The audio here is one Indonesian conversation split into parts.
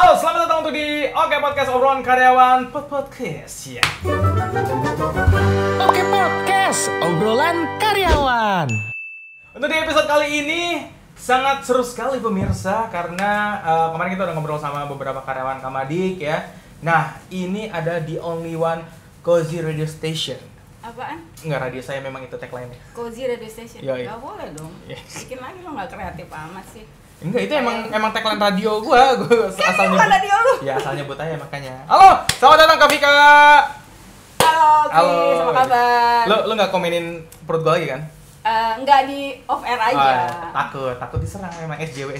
Halo, selamat datang untuk di Oke Podcast obrolan karyawan podcast ya. Oke Podcast, obrolan karyawan. Untuk di episode kali ini sangat seru sekali pemirsa karena kemarin kita udah ngobrol sama beberapa karyawan Kamadik ya. Nah, ini ada the only one Cozy Radio Station. Apaan? Enggak, radio saya memang itu tagline-nya. Cozy Radio Station? Yoi. Gak boleh dong. Yes. Bikin lagi lo gak kreatif amat sih. Enggak, itu emang tagline radio gua asal bukan radio lu. Ya, asal nyebut aja makanya. Halo, selamat datang Kak Vika. Halo, Chris, apa kabar? Lu enggak komenin perut gua lagi kan? Enggak, di off air aja. Takut diserang memang SJW.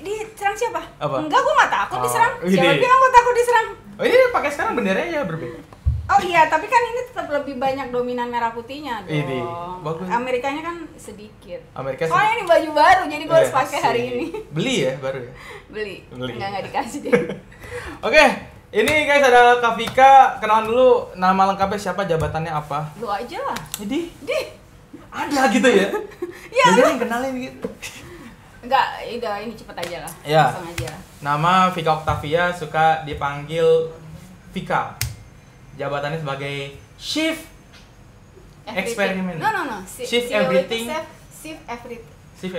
Diserang siapa? Apa? Enggak, gua gak takut diserang. ini. Siapa bilang gua takut diserang? Oh, ini pakai sekarang benderanya ya berbeda. Oh iya, tapi kan ini tetap lebih banyak dominan merah putihnya dong. Ini, bagus. Amerikanya kan sedikit. Amerika Soalnya ini baju baru, jadi gue harus pakai hari ini. Beli ya, baru ya? Beli. Beli. Enggak dikasih deh. Oke, ini guys ada Kak Vika. Kenalan dulu, nama lengkapnya siapa, jabatannya apa? Lu aja lah. Jadi, Di. ada gitu ya? Ya, Jadi yang kenalin gitu. Enggak, udah ini cepet aja lah. Ya. Langsung aja. Nama Vika Octavia, suka dipanggil Vika. Jabatannya sebagai Chief Eksperimen. No. Shift CEO everything. itu Chief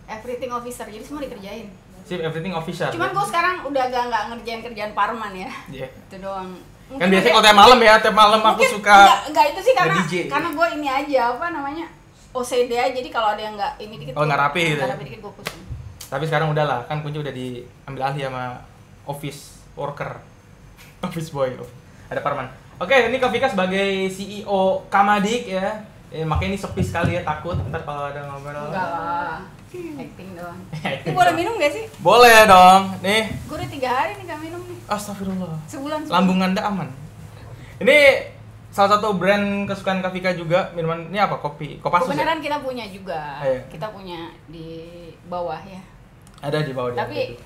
Everything Officer. Jadi semua dikerjain. Chief Everything Officer. Cuman gue sekarang udah nggak ngerjain kerjaan Parman ya. Iya. Itu doang. Kan biasanya kalau tiap malam ya, tiap malam aku suka Enggak itu sih nge-DJ. karena gue ini aja apa namanya? OCD aja. Jadi kalau ada yang nggak ini dikit. Oh, nggak rapi gitu ya? Nggak rapi dikit gue pusing. Tapi sekarang udahlah, kan kunci udah diambil alih sama office worker. Office boy. Ada Parman. Oke, ini Kak Vika sebagai CEO Kamadik ya. Makanya ini sepi sekali ya, takut ntar kalau ada ngobrol. Enggak lah. Acting doang. Acting Ini boleh doang. minum gak sih? Boleh dong. Nih. Gue udah 3 hari nih gak minum nih. Astagfirullah. Sebulan. Lambung Anda aman. Ini salah satu brand kesukaan Kak Vika juga, minuman ini apa? Kopi, Kopassus. Kebenaran kita punya juga. Iya. Kita punya di bawah ya. Ada di bawah. Tapi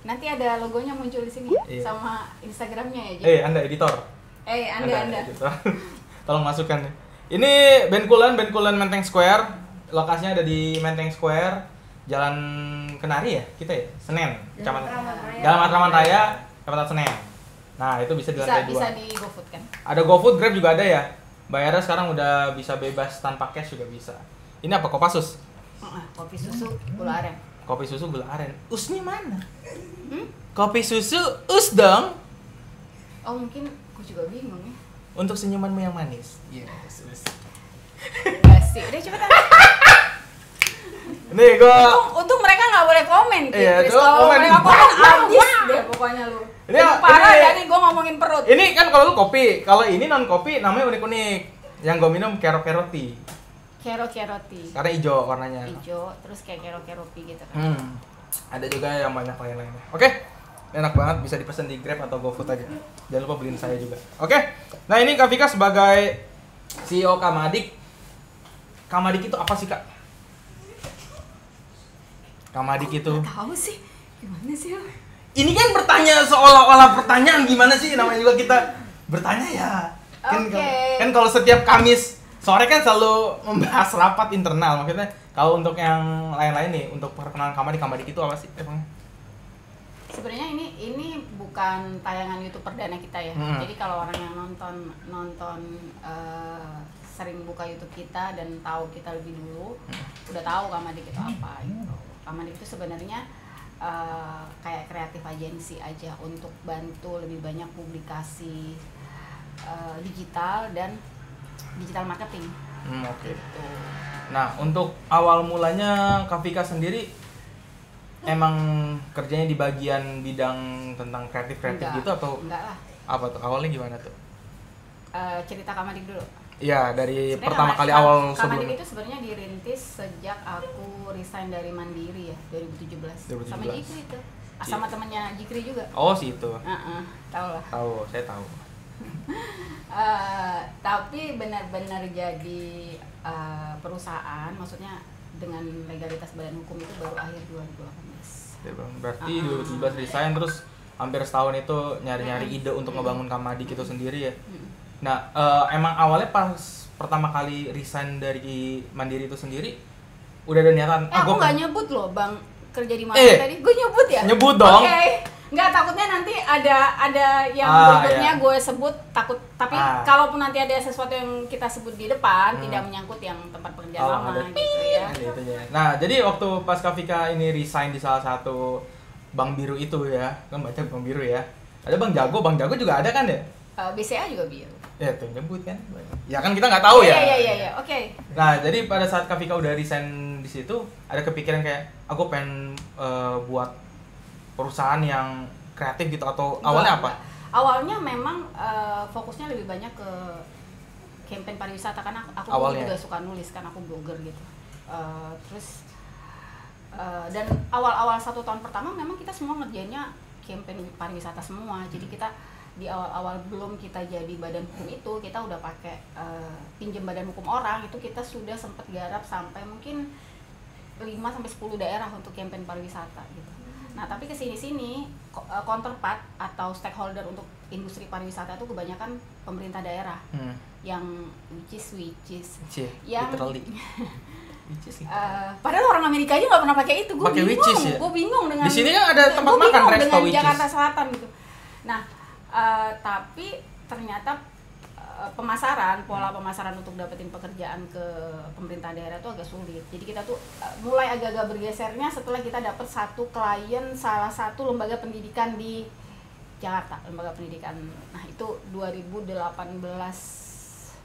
nanti ada logonya muncul di sini Iya. sama Instagramnya ya. Ji. Anda editor. Anda. Editor. Tolong masukkan. Ini Benkulan Menteng Square. Lokasinya ada di Menteng Square, Jalan Kenari ya, kita ya, Senen, Kecamatan Jalan Matraman Raya, Kecamatan Senen. Nah, itu bisa di lantai 2. Bisa di GoFood kan? Ada GoFood, Grab juga ada ya. Bayarnya sekarang udah bisa bebas tanpa cash juga bisa. Ini apa, Kopassus? Kopi susu gula aren. Kopi susu gula aren. Usnya mana? Hmm? Kopi susu us dong. Oh mungkin aku juga bingung ya. Untuk senyumanmu yang manis. Yes. Gak sih, udah cepetan. Nih gua. Untung mereka nggak boleh komen. Iya, Chris. tuh, Kalau komen. mereka komen abis deh pokoknya lu. Ini- Ini parah ini- jadi gue ngomongin perut. Ini kan kalau lu kopi, kalau ini non kopi namanya unik-unik. Yang gue minum keroti. Keroti. Karena hijau warnanya. Hijau, terus kayak keroti gitu kan. Ada juga yang banyak lain-lainnya. Oke. Enak banget, bisa dipesan di Grab atau GoFood aja. Jangan lupa beliin saya juga. Oke. Nah, ini Kak Vika sebagai CEO Kamadik. Kamadik itu apa sih, Kak? Kamadik itu. Gak tahu sih. Gimana sih lu? Ini kan bertanya seolah-olah pertanyaan gimana sih, namanya juga kita bertanya ya. Oke. Kan kalau setiap Kamis sore kan selalu membahas rapat internal. Maksudnya kalau untuk yang lain-lain nih, untuk perkenalan Kamadik itu apa sih emang? Sebenarnya ini bukan tayangan YouTube perdana kita ya. Jadi kalau orang yang nonton sering buka YouTube kita dan tahu kita lebih dulu, udah tahu Kamadik itu apa gitu. Kamadik itu sebenarnya kayak kreatif agency aja untuk bantu lebih banyak publikasi digital dan digital marketing. Oke. Gitu. Nah, untuk awal mulanya Kak Vika sendiri emang kerjanya di bagian bidang tentang kreatif Enggak, gitu atau enggak lah. apa tuh? Awalnya gimana tuh? Cerita Kamadik dulu. Iya, dari Sebenarnya pertama kali awal Kamadik sebelum itu sebenarnya dirintis sejak aku resign dari Mandiri ya 2017. 2017. Sama Jikri itu. Sama temannya Jikri juga. Oh, sih itu. Tahu lah. Tahu, saya tahu. Tapi benar-benar jadi perusahaan, maksudnya dengan legalitas badan hukum itu baru akhir 2018. Berarti 2017 resign terus hampir setahun itu nyari-nyari ide untuk ngebangun Kamadik itu sendiri ya. Nah, emang awalnya pas pertama kali resign dari Mandiri itu sendiri udah ada niatan Aku gua nggak nyebut loh Bang kerja di mana tadi. Gue nyebut ya? Nyebut dong. Oke. Nggak, takutnya nanti ada yang berikutnya gue sebut takut. Tapi kalaupun nanti ada sesuatu yang kita sebut di depan tidak menyangkut yang tempat pekerjaan lama gitu ya. Nah, jadi waktu pas Kak Vika ini resign di salah satu Bank Biru itu ya, kan baca Bank Biru ya. Ada Bang Jago juga ada kan ya? BCA juga biru. Ya tuh nyebut kan. Ya kan kita nggak tahu ya. Iya. Oke. Nah, jadi pada saat Kak Vika udah resign di situ, ada kepikiran kayak aku pengen buat perusahaan yang kreatif gitu atau awalnya apa? Awalnya memang fokusnya lebih banyak ke campaign pariwisata karena aku juga suka nulis kan, aku blogger gitu. Dan awal-awal 1 tahun pertama memang kita semua ngerjainnya campaign pariwisata semua. Jadi kita di awal-awal belum kita jadi badan hukum itu, kita udah pakai pinjem badan hukum orang, itu kita sudah sempat garap sampai mungkin 5-10 daerah untuk campaign pariwisata gitu. Nah, tapi kesini-sini counterpart atau stakeholder untuk industri pariwisata itu kebanyakan pemerintah daerah yang which is yang padahal orang Amerika aja nggak pernah pakai itu, gue bingung dengan di sini kan ada tempat makan resto dengan Jakarta Selatan gitu. Nah, tapi ternyata pola pemasaran untuk dapetin pekerjaan ke pemerintah daerah itu agak sulit. Jadi kita tuh mulai agak-agak bergesernya setelah kita dapat satu klien salah satu lembaga pendidikan di Jakarta, lembaga pendidikan. Nah, itu 2018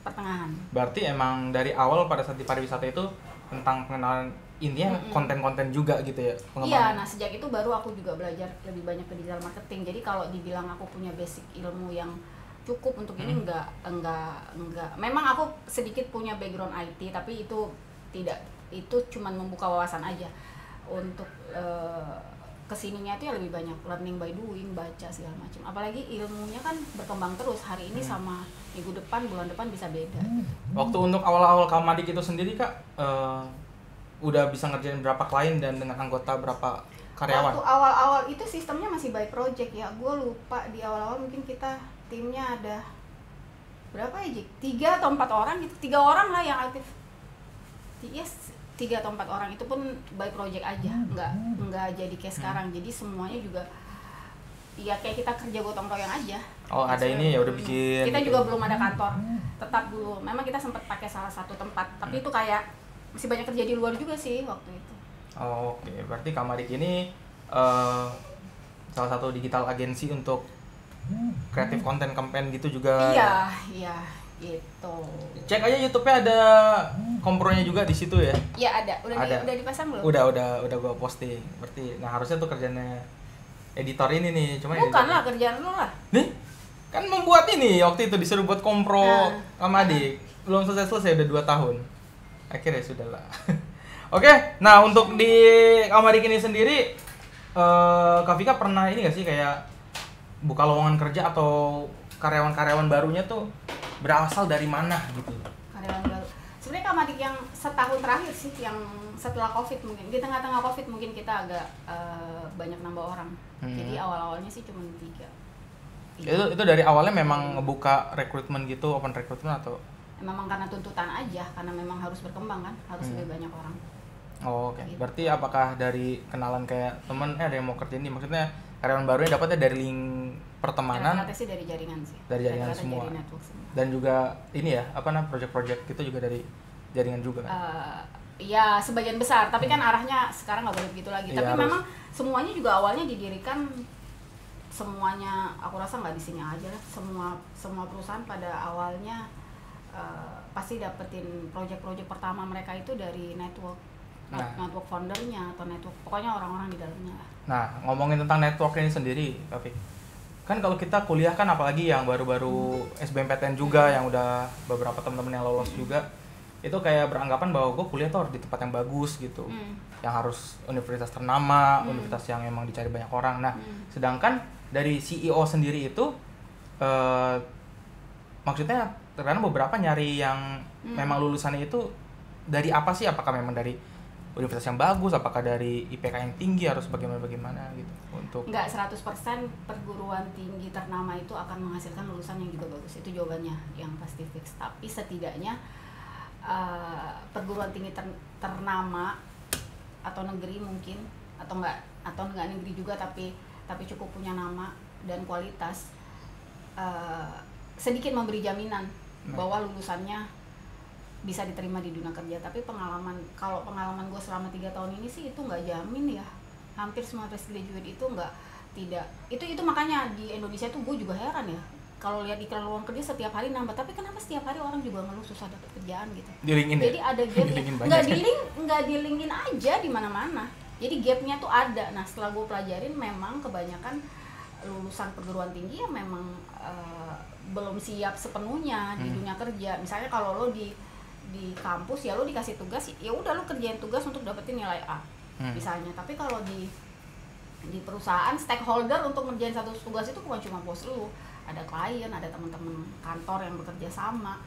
pertengahan. Berarti emang dari awal pada saat di pariwisata itu tentang pengenalan intinya konten-konten juga gitu ya? Iya, nah sejak itu baru aku juga belajar lebih banyak ke digital marketing. Jadi kalau dibilang aku punya basic ilmu yang cukup untuk ini enggak. Memang aku sedikit punya background IT, tapi itu tidak, itu cuman membuka wawasan aja. Untuk kesininya itu ya lebih banyak learning by doing, baca segala macam. Apalagi ilmunya kan berkembang terus, hari ini sama minggu depan, bulan depan bisa beda. Waktu untuk awal-awal Kamadik itu sendiri Kak, udah bisa ngerjain berapa klien dan dengan anggota berapa karyawan? Waktu awal-awal itu sistemnya masih by project ya, gue lupa di awal-awal mungkin kita timnya ada berapa ya Jik? 3 atau 4 orang gitu, 3 orang lah yang aktif. Yes, 3 atau 4 orang itu pun by project aja, nggak jadi kayak sekarang. Jadi semuanya juga ya kayak kita kerja gotong royong aja. Oh, ada ini ya udah bikin. Kita juga belum ada kantor tetap dulu. Memang kita sempat pakai salah satu tempat, tapi itu kayak masih banyak kerja di luar juga sih waktu itu. Oh, oke. Berarti Kamadik ini salah satu digital agensi untuk kreatif konten campaign gitu juga. Iya, gitu. Cek aja YouTube-nya ada kompronya juga di situ ya. Iya, ada. Udah dipasang belum? Udah gua posting. Berarti nah harusnya tuh kerjanya editor ini nih, cuma bukan lah kerjaan lu lah. Nih, kan membuat ini waktu itu disuruh buat kompro sama adik. Belum selesai udah 2 tahun. Akhirnya sudah lah. Oke, nah untuk di Kamadik ini sendiri Kak Vika pernah ini gak sih kayak buka lowongan kerja atau karyawan-karyawan barunya tuh berasal dari mana gitu? Karyawan baru. Sebenarnya Kamadik yang setahun terakhir sih, yang setelah Covid mungkin. Di tengah-tengah Covid mungkin kita agak banyak nambah orang. Jadi awal-awalnya sih cuma 3. Itu dari awalnya memang ngebuka rekrutmen gitu, open rekrutmen atau? Memang karena tuntutan aja, karena memang harus berkembang kan, harus lebih banyak orang. Oh, oke. Gitu. Berarti apakah dari kenalan kayak temen ada yang mau kerja ini, maksudnya karyawan barunya dapatnya dari link pertemanan? Rata-rata sih dari jaringan sih. Dari jaringan semua. Dari network semua. Dan juga ini ya, apa namanya, project-project itu juga dari jaringan juga kan? Iya, sebagian besar, tapi kan arahnya sekarang nggak boleh begitu lagi. Tapi harus. Memang semuanya juga awalnya didirikan, semuanya aku rasa nggak di sini aja lah. Semua perusahaan pada awalnya pasti dapetin project-project pertama mereka itu dari network foundernya atau network, pokoknya orang-orang di dalamnya. Nah, ngomongin tentang network ini sendiri, Kak, kan kalau kita kuliah kan apalagi yang baru-baru SBMPTN juga yang udah beberapa teman-teman yang lolos juga, itu kayak beranggapan bahwa gue kuliah tuh harus di tempat yang bagus gitu, yang harus universitas ternama, universitas yang emang dicari banyak orang. Nah, sedangkan dari CEO sendiri itu maksudnya terkadang beberapa nyari yang memang lulusannya itu dari apa sih? Apakah memang dari universitas yang bagus? Apakah dari IPK yang tinggi? Harus bagaimana gitu? Untuk enggak 100% perguruan tinggi ternama itu akan menghasilkan lulusan yang juga bagus. Itu jawabannya yang pasti fix. Tapi setidaknya perguruan tinggi ternama atau negeri mungkin atau enggak negeri juga tapi tapi cukup punya nama dan kualitas, sedikit memberi jaminan bahwa lulusannya bisa diterima di dunia kerja. Tapi kalau pengalaman gue selama 3 tahun ini sih itu nggak jamin ya. Hampir semua fresh graduate itu itu makanya di Indonesia tuh gue juga heran ya. Kalau lihat iklan lowongan kerja setiap hari nambah, tapi kenapa setiap hari orang juga ngeluh susah dapat kerjaan gitu. Jadi ada gap, nggak di LinkedIn aja di mana-mana. Jadi gapnya tuh ada. Nah setelah gue pelajarin, memang kebanyakan lulusan perguruan tinggi ya memang belum siap sepenuhnya di dunia kerja. Misalnya kalau lo di kampus ya lo dikasih tugas, ya udah lo kerjain tugas untuk dapetin nilai A misalnya. Tapi kalau di perusahaan, stakeholder untuk ngerjain satu tugas itu bukan cuma bos lo, ada klien, ada teman-teman kantor yang bekerja sama,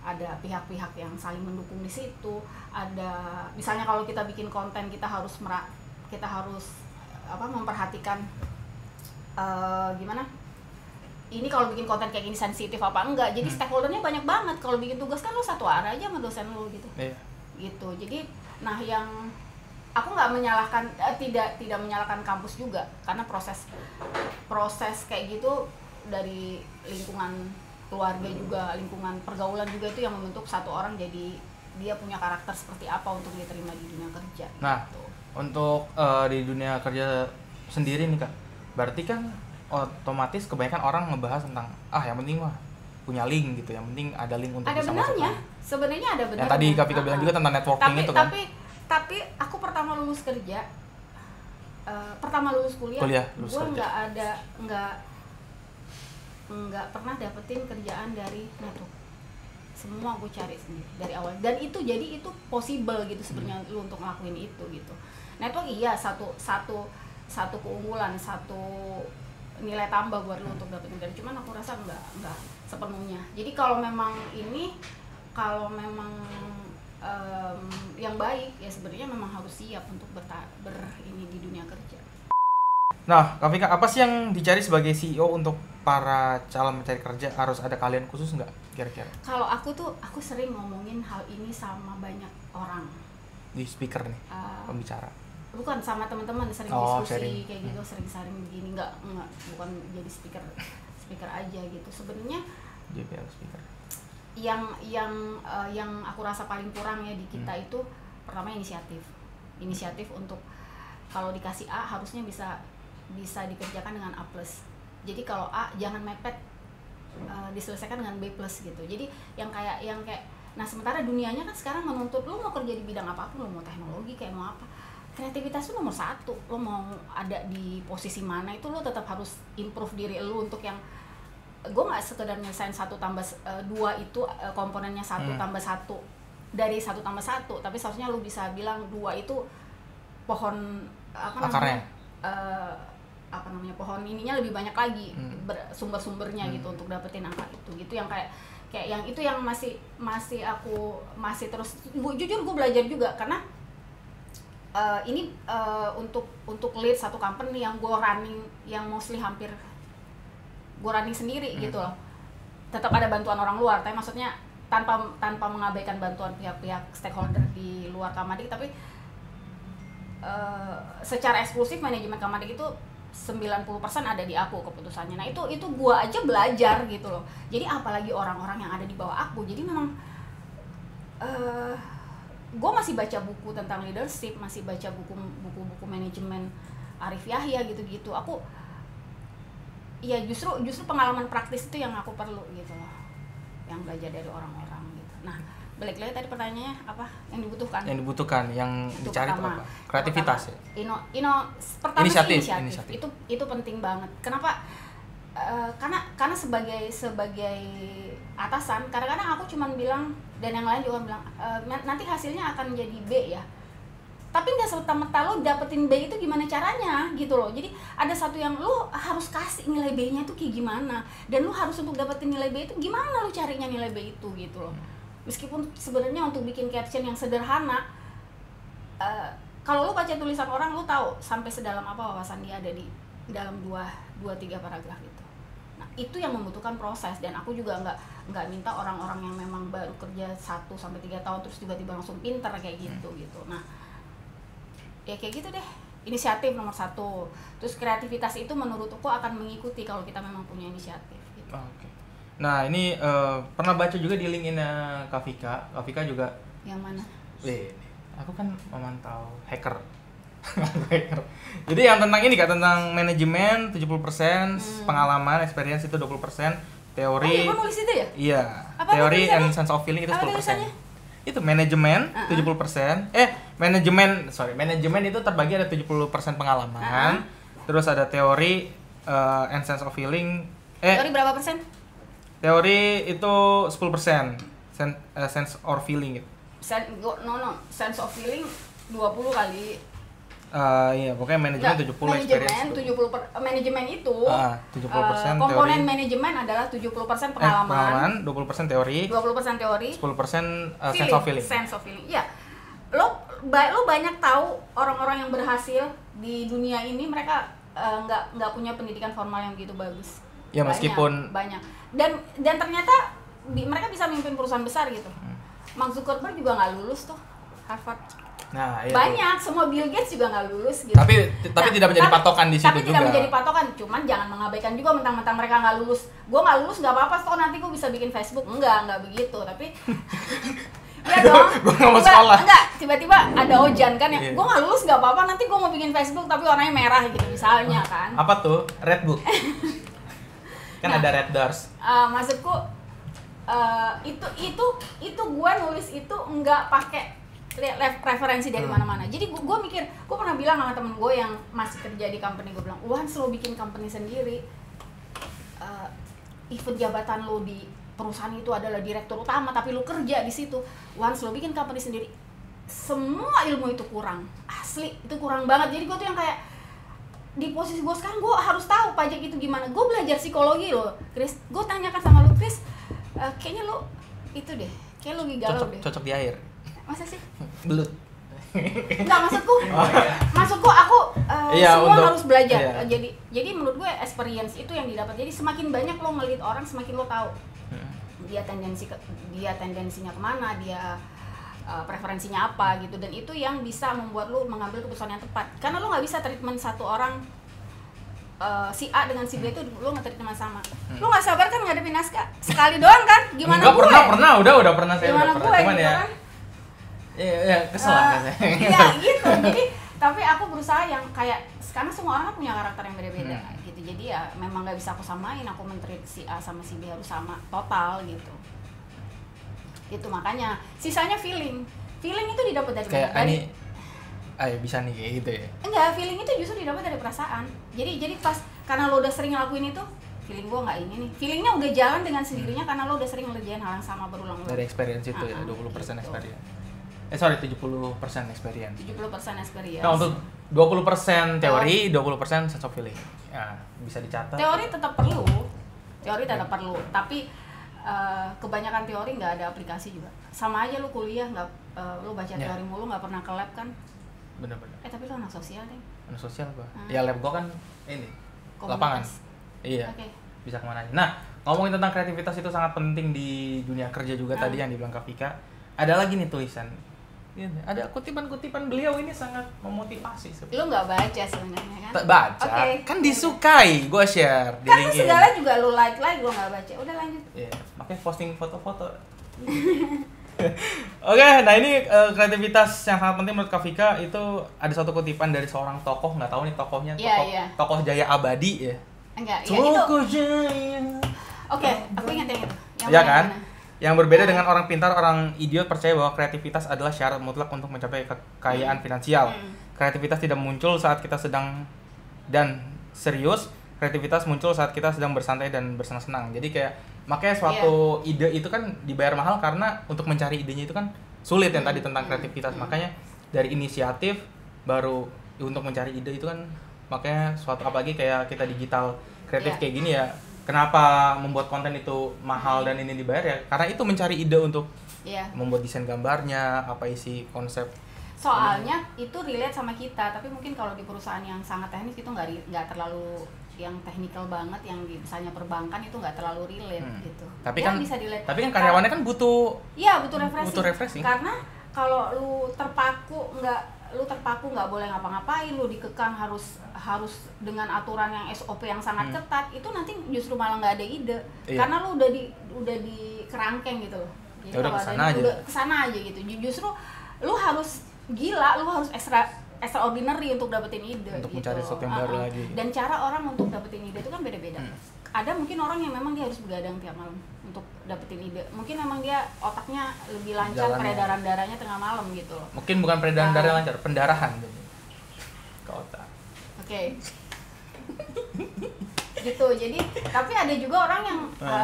ada pihak-pihak yang saling mendukung di situ. Ada misalnya kalau kita bikin konten, kita harus memperhatikan gimana ini kalau bikin konten kayak gini sensitif apa enggak. Jadi stakeholdernya banyak banget. Kalau bikin tugas kan lo satu arah aja sama dosen lo gitu. Gitu. Jadi nah yang aku nggak menyalahkan, tidak menyalahkan kampus juga, karena proses kayak gitu dari lingkungan keluarga juga, lingkungan pergaulan juga, itu yang membentuk satu orang jadi dia punya karakter seperti apa untuk diterima di dunia kerja. Nah, gitu. Untuk di dunia kerja sendiri nih Kak, berarti kan otomatis kebanyakan orang ngebahas tentang yang penting mah punya link gitu, yang penting ada link untuk bisa masuk. Sebenarnya ada benarnya. Yang tadi Kak Vika bilang juga tentang networking itu kan. Tapi aku pertama lulus kerja, pertama lulus kuliah gue nggak pernah dapetin kerjaan dari network. Semua gue cari sendiri dari awal, dan itu possible gitu sebenarnya lu untuk ngelakuin itu gitu. Network iya satu keunggulan, satu nilai tambah buat lu untuk dapetin kerja, cuman aku rasa nggak sepenuhnya. Jadi kalau memang yang baik ya sebenarnya memang harus siap untuk ini di dunia kerja. Nah, Kak Vika, apa sih yang dicari sebagai CEO untuk para calon mencari kerja? Harus ada keahlian khusus nggak kira-kira? Kalau aku sering ngomongin hal ini sama banyak orang. Di speaker nih, pembicara? Bukan, sama teman-teman sering diskusi kayak gitu, sering begini, nggak bukan jadi speaker aja gitu. Sebenarnya jadi speaker. Yang aku rasa paling kurang ya di kita itu pertama inisiatif untuk kalau dikasih A harusnya bisa dikerjakan dengan A+. Jadi kalau A jangan mepet, diselesaikan dengan B+ gitu. Jadi yang kayak nah sementara dunianya kan sekarang menuntut lu mau kerja di bidang apapun, lu mau teknologi kayak mau apa, kreativitas itu nomor 1. Lu mau ada di posisi mana itu lu tetap harus improve diri lu untuk yang gue nggak sekedar nyelesain 1+2 itu komponennya 1+1 dari 1+1, tapi seharusnya lu bisa bilang 2 itu pohon akarnya, pohon ininya lebih banyak lagi sumber-sumbernya gitu untuk dapetin angka itu gitu. Yang kayak yang itu yang masih terus jujur gue belajar juga, karena ini untuk lead satu company yang gue running, yang mostly hampir gue running sendiri gitu loh. Tetap ada bantuan orang luar, tapi maksudnya tanpa mengabaikan bantuan pihak-pihak stakeholder di luar Kamadik, tapi secara eksklusif manajemen Kamadik itu 90% ada di aku keputusannya. Nah itu gue aja belajar gitu loh. Jadi apalagi orang-orang yang ada di bawah aku. Jadi memang gue masih baca buku tentang leadership, masih baca buku-buku manajemen Arif Yahya gitu-gitu. Aku ya justru pengalaman praktis itu yang aku perlu gitu loh, yang belajar dari orang-orang gitu. Nah balik lagi tadi pertanyaannya apa yang dibutuhkan? Yang dicari itu apa? Kreativitas ya? Pertama inisiatif. Itu penting banget. Kenapa? Karena sebagai atasan kadang-kadang aku cuma bilang, dan yang lain juga bilang nanti hasilnya akan jadi B ya. Tapi nggak serta-merta lo dapetin B itu gimana caranya gitu loh. Jadi ada satu yang lo harus kasih nilai B-nya itu kayak gimana, dan lo harus untuk dapetin nilai B itu gimana lo carinya nilai B itu gitu loh. Meskipun sebenarnya untuk bikin caption yang sederhana, kalau lo baca tulisan orang lo tahu sampai sedalam apa wawasan dia ada di dalam 2-3 paragraf itu. Nah itu yang membutuhkan proses, dan aku juga nggak minta orang-orang yang memang baru kerja 1-3 tahun terus tiba-tiba langsung pinter kayak gitu gitu. Nah ya kayak gitu deh. inisiatif nomor satu. Terus kreativitas itu menurutku akan mengikuti kalau kita memang punya inisiatif gitu. Oke. Nah ini pernah baca juga di LinkedIn-nya Kak Vika juga. Yang mana? Aku kan memantau hacker. Jadi yang tentang ini Kak, tentang manajemen 70%, pengalaman, experience itu 20%, teori. Oh, iya, nulis itu ya? Iya. Apa teori tulisannya? and sense of feeling itu Apa 10%. tulisannya? Itu manajemen 70%. Manajemen itu terbagi ada 70% pengalaman. Terus ada teori and sense of feeling. Teori berapa persen? Teori itu 10%. Sense or feeling gitu. Sense of feeling 20 kali. Iya, pokoknya manajemen 70, experience manajemen itu 70% komponen teori. Manajemen adalah 70% pengalaman, 20% teori, 20% teori, 10% sense of feeling. Sense of feeling. Iya. Lo banyak tahu orang-orang yang berhasil di dunia ini mereka nggak punya pendidikan formal yang begitu bagus. Ya meskipun banyak. Dan ternyata mereka bisa memimpin perusahaan besar gitu. Mark Zuckerberg juga nggak lulus tuh Harvard. Nah, iya banyak, tuh. semua Bill Gates juga nggak lulus gitu. Tapi tidak menjadi patokan di situ juga. Tapi tidak menjadi patokan, cuman jangan mengabaikan juga mentang-mentang mereka nggak lulus. Gue nggak lulus nggak apa-apa, toh nanti gue bisa bikin Facebook. Nggak begitu. Tapi ya dong. Gue nggak mau sekolah. Enggak, tiba-tiba ada Ojan kan ya. Iya. Gue nggak lulus nggak apa-apa, nanti gue mau bikin Facebook tapi warnanya merah gitu misalnya kan. Apa tuh? Red Book. Kan Nah, ada Red Doors. Maksudku itu gue nulis itu nggak pakai referensi dari mana-mana. Jadi gue mikir, gue pernah bilang sama temen gue yang masih kerja di company, gue bilang, once lo bikin company sendiri, even jabatan lo di perusahaan itu adalah direktur utama, tapi lo kerja di situ, once lo bikin company sendiri, semua ilmu itu kurang, asli itu kurang banget. Jadi gue tuh yang kayak di posisi gue sekarang, gue harus tahu pajak itu gimana. Gue belajar psikologi loh, Chris. Gue tanyakan sama lo, Chris, kayaknya lo itu deh, kayak lo galau deh. Cocok di air. Masa sih? Belut. Enggak, maksudku aku Iya, semua harus belajar. Iya. Jadi menurut gue experience itu yang didapat. Jadi semakin banyak lo ngelit orang, semakin lo tahu dia tendensinya kemana, dia preferensinya apa gitu. Dan itu yang bisa membuat lo mengambil keputusan yang tepat. Karena lo nggak bisa treatment satu orang si A dengan si B itu lo nggak treatment sama. Lo nggak sabar kan ngadepin naskah sekali doang kan? Gimana Enggak, gue? udah pernah saya Gimana udah gue? pernah. Cuman Gitu ya. kan? Iya, kesel kan saya. Iya gitu. Jadi tapi aku berusaha yang kayak karena semua orang kan punya karakter yang beda-beda gitu. Jadi ya memang nggak bisa aku samain, aku mentreat si A sama si B harus sama total gitu. Itu makanya sisanya feeling itu didapat dari Kayak dari ayo bisa nih kayak gitu ya. enggak, feeling itu justru didapat dari perasaan. Jadi pas karena lo udah sering ngelakuin itu, feeling gua nggak ini nih. Feelingnya udah jalan dengan sendirinya karena lo udah sering ngerjain hal yang sama berulang-ulang. Dari experience itu ya, 20% gitu. experience. 70% experience. 70% experience. Nah, untuk 20% teori, 20% sense of feeling. Ya, bisa dicatat. Teori tetap perlu, tapi kebanyakan teori nggak ada aplikasi juga. Sama aja lu kuliah nggak, lu baca teori mulu nggak pernah ke lab kan? Bener-bener. Tapi lu anak sosial deh. Anak sosial gua. Ya lab gua kan ini Komunitas. lapangan. Iya. Oke. Bisa kemana aja. Nah, ngomongin tentang kreativitas itu sangat penting di dunia kerja juga tadi yang dibilang Kak Vika. Ada lagi nih tulisan. Ada kutipan-kutipan beliau ini sangat memotivasi sebenarnya. Lu nggak baca sebenarnya kan? Tak baca, kan disukai, gue share di Kan LinkedIn. segala juga lu like, lu nggak baca. Udah lanjut. Iya, makanya posting foto-foto. Oke, nah ini kreativitas yang sangat penting menurut Kak Vika itu ada satu kutipan dari seorang tokoh, nggak tahu nih tokohnya, tokoh Jaya Abadi ya. Enggak, ya itu. Tokoh Jaya. Oke, aku ingat yang itu. Ya kan? Yang berbeda dengan orang pintar, orang idiot percaya bahwa kreativitas adalah syarat mutlak untuk mencapai kekayaan finansial. Kreativitas tidak muncul saat kita sedang dan serius. Kreativitas muncul saat kita sedang bersantai dan bersenang-senang. Jadi kayak makanya suatu ide itu kan dibayar mahal karena untuk mencari idenya itu kan sulit yang tadi tentang kreativitas. Makanya dari inisiatif baru untuk mencari ide itu kan makanya suatu apalagi kayak kita digital kreatif kayak gini ya. Kenapa membuat konten itu mahal dan ini dibayar ya? Karena itu mencari ide untuk membuat desain gambarnya, apa isi konsep. Soalnya itu relate sama kita, tapi mungkin kalau di perusahaan yang sangat teknis itu nggak terlalu yang technical banget, yang misalnya perbankan itu nggak terlalu relate gitu. Tapi ya, kan bisa relate. Tapi kan karyawannya kan butuh. Iya, butuh refreshing. Butuh refreshing. Karena kalau lu terpaku nggak terpaku nggak boleh ngapa-ngapain, lu dikekang harus dengan aturan yang SOP yang sangat ketat, itu nanti justru malah nggak ada ide. Karena lu udah di kerangkeng gitu loh. Ya udah kesana aja gitu. Justru lu harus gila, lu harus extraordinary untuk dapetin ide untuk gitu. Mencari sesuatu yang baru lagi. Dan cara orang untuk dapetin ide itu kan beda-beda. Ada mungkin orang yang memang dia harus begadang tiap malam untuk dapetin ide. Mungkin memang dia otaknya lebih lancar, peredaran darahnya tengah malam gitu loh. Mungkin bukan peredaran darah lancar, pendarahan ke otak. Oke. Gitu. Jadi tapi ada juga orang yang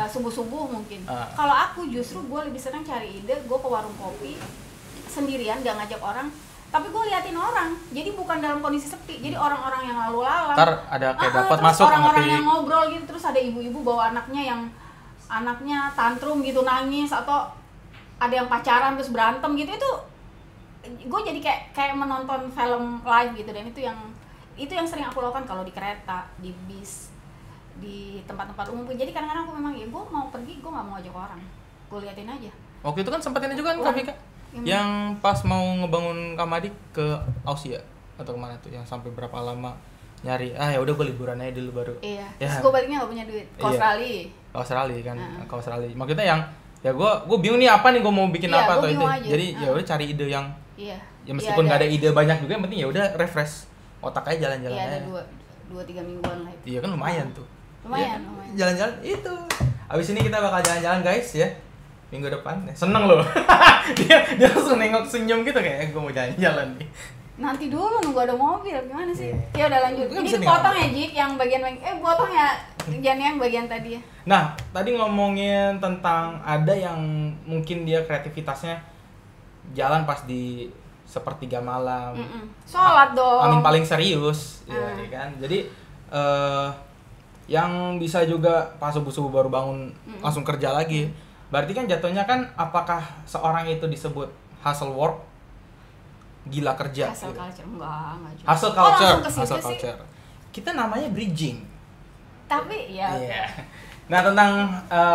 subuh-subuh mungkin. Kalau aku justru gue lebih senang cari ide, gue ke warung kopi sendirian, gak ngajak orang. Tapi gue liatin orang, jadi bukan dalam kondisi sepi, jadi orang-orang yang lalu lalang. Ntar ada kayak dapat masuk orang-orang yang ngobrol gitu, terus ada ibu-ibu bawa anaknya tantrum gitu, nangis, atau ada yang pacaran terus berantem gitu. Itu gue jadi kayak menonton film live gitu, dan itu yang sering aku lakukan kalau di kereta, di bis, di tempat-tempat umum. Jadi kadang-kadang aku memang gue mau pergi, gue nggak mau ajak orang, gue liatin aja. Waktu itu kan sempat ini juga kan Kak, yang pas mau ngebangun Kamadik ke Ausia atau kemana tuh, yang sampai berapa lama nyari ya udah gue liburan aja dulu baru. Iya. Terus gue baliknya gak punya duit. Ke Australia. Ke Australia kan, ke Australia. Maksudnya yang ya gue bingung nih apa nih gue mau bikin apa atau itu. Jadi ya udah cari ide yang ya meskipun nggak ada ide banyak juga, yang penting ya udah refresh otak aja, jalan-jalan aja. Iya, ada 2-3 mingguan lah itu. Iya kan lumayan tuh. Lumayan. Jalan-jalan itu. Abis ini kita bakal jalan-jalan guys ya. Minggu depan, seneng loh. dia langsung nengok senyum gitu kayak gue mau jalan-jalan nih. Nanti dulu nunggu ada mobil, gimana sih? Ya udah lanjut. Ini dipotong ya Jik, yang bagian potong ya, jangan yang bagian tadi ya. Nah, tadi ngomongin tentang ada yang mungkin dia kreativitasnya jalan pas di sepertiga malam. Sholat dong. Amin paling serius, ya kan. Jadi yang bisa juga pas subuh-subuh baru bangun langsung kerja lagi. Berarti kan jatuhnya kan apakah seorang itu disebut hustle work? Gila kerja. Hustle culture enggak juga. Hustle culture. Kita namanya bridging. Tapi ya. Yeah. Nah,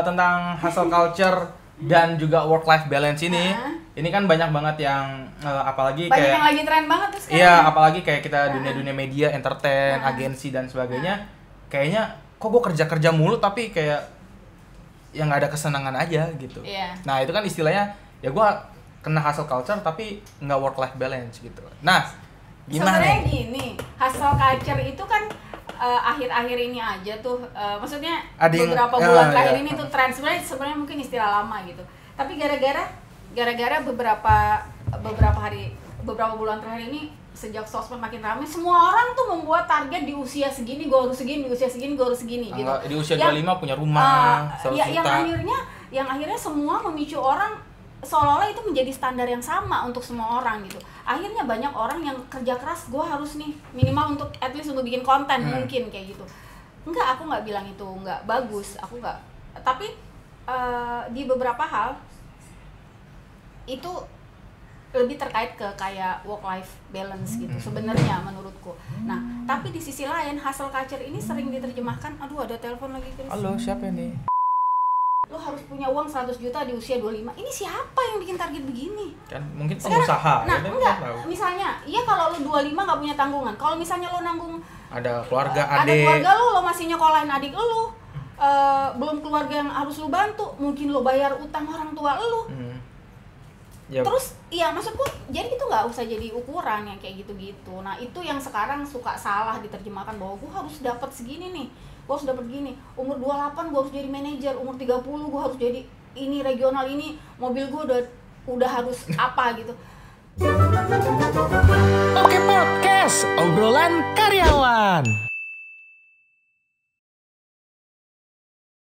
tentang hustle culture dan juga work life balance ini kan banyak banget yang apalagi banyak kayak yang lagi tren banget tuh sekarang. Iya, apalagi kayak kita dunia media, entertain, agensi dan sebagainya. Kayaknya kok gue kerja mulu tapi kayak yang nggak ada kesenangan aja gitu. Nah itu kan istilahnya ya gue kena hustle culture tapi nggak work life balance gitu. Nah gimana? Sebenarnya gini, hustle culture itu kan akhir-akhir ini aja tuh, maksudnya beberapa bulan terakhir ini tuh tren. Sebenarnya mungkin istilah lama gitu. Tapi gara-gara beberapa bulan terakhir ini sejak sosmed makin ramai, semua orang tuh membuat target di usia segini gue harus segini, di usia segini gue harus segini gitu. Di usia 25 punya rumah, yang akhirnya semua memicu orang seolah-olah itu menjadi standar yang sama untuk semua orang gitu. Akhirnya banyak orang yang kerja keras, gue harus nih minimal untuk at least untuk bikin konten mungkin kayak gitu. Enggak, aku nggak bilang itu nggak bagus, aku nggak. Tapi di beberapa hal itu lebih terkait ke kayak work life balance gitu sebenarnya menurutku. Nah, tapi di sisi lain hustle culture ini sering diterjemahkan, aduh ada telepon lagi Chris. Halo, siapa nih? Lo harus punya uang 100 juta di usia 25. Ini siapa yang bikin target begini? Kan mungkin pengusaha. Nah, enggak. Misalnya, iya kalau lo 25 nggak punya tanggungan. Kalau misalnya lo nanggung ada keluarga, ada keluarga lo masih nyekolahin adik lo, belum keluarga yang harus lo bantu, mungkin lo bayar utang orang tua lo. Yep. Terus iya maksudku jadi itu nggak usah jadi ukuran yang kayak gitu-gitu. Nah itu yang sekarang suka salah diterjemahkan bahwa gue harus dapat segini nih, gue harus dapat gini, umur 28 gue harus jadi manajer, umur 30 gue harus jadi ini regional ini, mobil gue udah harus apa gitu. Oke Podcast, obrolan karyawan.